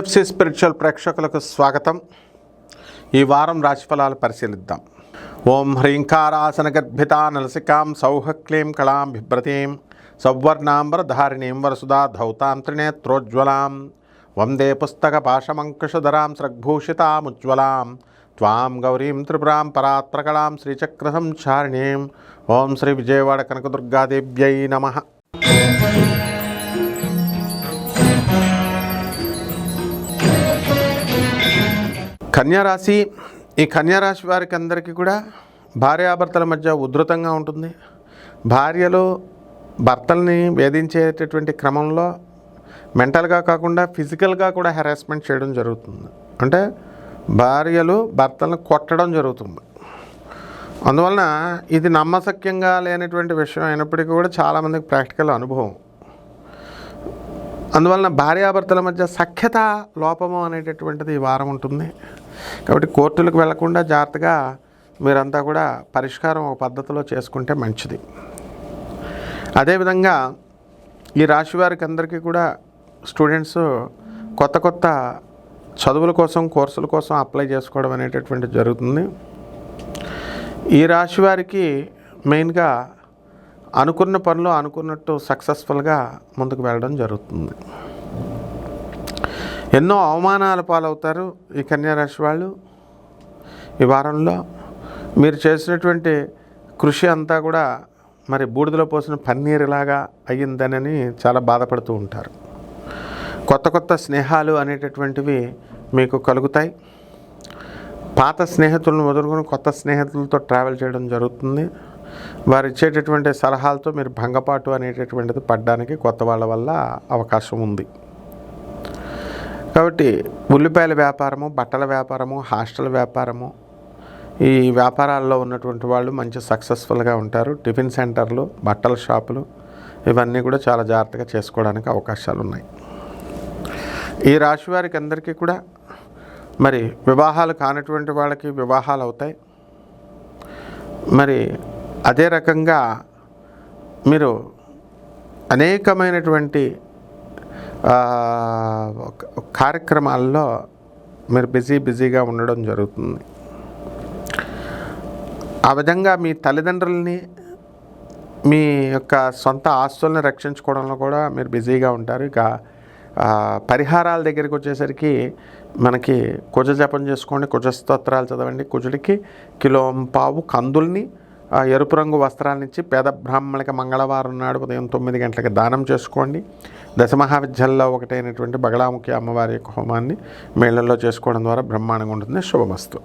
PFC spiritual ప్రేక్షకులకు స్వాగతం. ఈ వారం రాశిఫలాలు పరిశీలిద్దాం. ఓం హ్రీంకారాసన గర్భితా నలసికాం సౌహక్లీం కళాం బిభ్రతీం సౌవర్ణాంబరధారిణీం వరసుదా ధౌతాంత్రినేత్రోజ్వలాం వందే పుస్తక పాశమంకుశధరాం స్రగ్భూషితాముజ్వలాం త్వాం గౌరీం త్రిపురాం పరాత్రకళాం శ్రీచక్ర సంచారిణీం. ఓం శ్రీ విజయవాడ కనకదుర్గాదేవ్యై నమః. కన్యారాశి. ఈ కన్యారాశి వారికి అందరికీ కూడా భార్యాభర్తల మధ్య ఉధృతంగా ఉంటుంది. భార్యలు భర్తల్ని వేధించేటటువంటి క్రమంలో మెంటల్గా కాకుండా ఫిజికల్గా కూడా హెరాస్మెంట్ చేయడం జరుగుతుంది. అంటే భార్యలు భర్తలను కొట్టడం జరుగుతుంది. అందువలన ఇది నమ్మశక్యంగా లేనటువంటి విషయం అయినప్పటికీ కూడా చాలామందికి ప్రాక్టికల్ అనుభవం. అందువలన భార్యాభర్తల మధ్య సఖ్యత లోపము అనేటటువంటిది ఈ వారం ఉంటుంది. కాబట్టి కోర్టులకు వెళ్లకుండా జాగ్రత్తగా మీరంతా కూడా పరిష్కారం ఒక పద్ధతిలో చేసుకుంటే మంచిది. అదేవిధంగా ఈ రాశి వారికి అందరికీ కూడా స్టూడెంట్స్ కొత్త కొత్త చదువుల కోసం కోర్సుల కోసం అప్లై చేసుకోవడం అనేటటువంటి జరుగుతుంది. ఈ రాశి వారికి మెయిన్గా అనుకున్న పనులు అనుకున్నట్టు సక్సెస్ఫుల్గా ముందుకు వెళ్ళడం జరుగుతుంది. ఎన్నో అవమానాల పాలవుతారు ఈ కన్యారాశి వాళ్ళు. ఈ వారంలో మీరు చేసినటువంటి కృషి అంతా కూడా మరి బూడిదలో పోసిన పన్నీరులాగా అయ్యిందనని చాలా బాధపడుతూ ఉంటారు. కొత్త కొత్త స్నేహాలు అనేటటువంటివి మీకు కలుగుతాయి. పాత స్నేహితులను వదులుకొని కొత్త స్నేహితులతో ట్రావెల్ చేయడం జరుగుతుంది. వారు ఇచ్చేటటువంటి సలహాలతో మీరు భంగపాటు అనేటటువంటిది పడడానికి కొత్త వాళ్ళ వల్ల అవకాశం ఉంది. కాబట్టి ఉల్లిపాయల వ్యాపారము, బట్టల వ్యాపారము, హాస్టల్ వ్యాపారము, ఈ వ్యాపారాల్లో ఉన్నటువంటి వాళ్ళు మంచి సక్సెస్ఫుల్గా ఉంటారు. టిఫిన్ సెంటర్లు, బట్టల షాపులు ఇవన్నీ కూడా చాలా జాగ్రత్తగా చేసుకోవడానికి అవకాశాలు ఉన్నాయి. ఈ రాశి వారికి అందరికీ కూడా మరి వివాహాలు కానటువంటి వాళ్ళకి వివాహాలు అవుతాయి. మరి అదే రకంగా మీరు అనేకమైనటువంటి కార్యక్రమాల్లో మీరు బిజీగా ఉండడం జరుగుతుంది. ఆ విధంగా మీ తల్లిదండ్రులని, మీ యొక్క సొంత ఆస్తుల్ని రక్షించుకోవడంలో కూడా మీరు బిజీగా ఉంటారు. ఇక పరిహారాల దగ్గరికి వచ్చేసరికి మనకి కుజ జపం చేసుకోండి, కుజ స్తోత్రాలు చదవండి. కుజుడికి కిలోంపావు కందుల్ని ఎరుపు రంగు వస్త్రాన్నిచ్చి పేద బ్రాహ్మణులకి మంగళవారం నాడు ఉదయం 9 గంటలకు దానం చేసుకోండి. దశమహావిద్యల్లో ఒకటైనటువంటి బగళాముఖి అమ్మవారి యొక్క హోమాన్ని మేళల్లో చేసుకోవడం ద్వారా బ్రహ్మాండంగా ఉంటుంది. శుభమస్తు.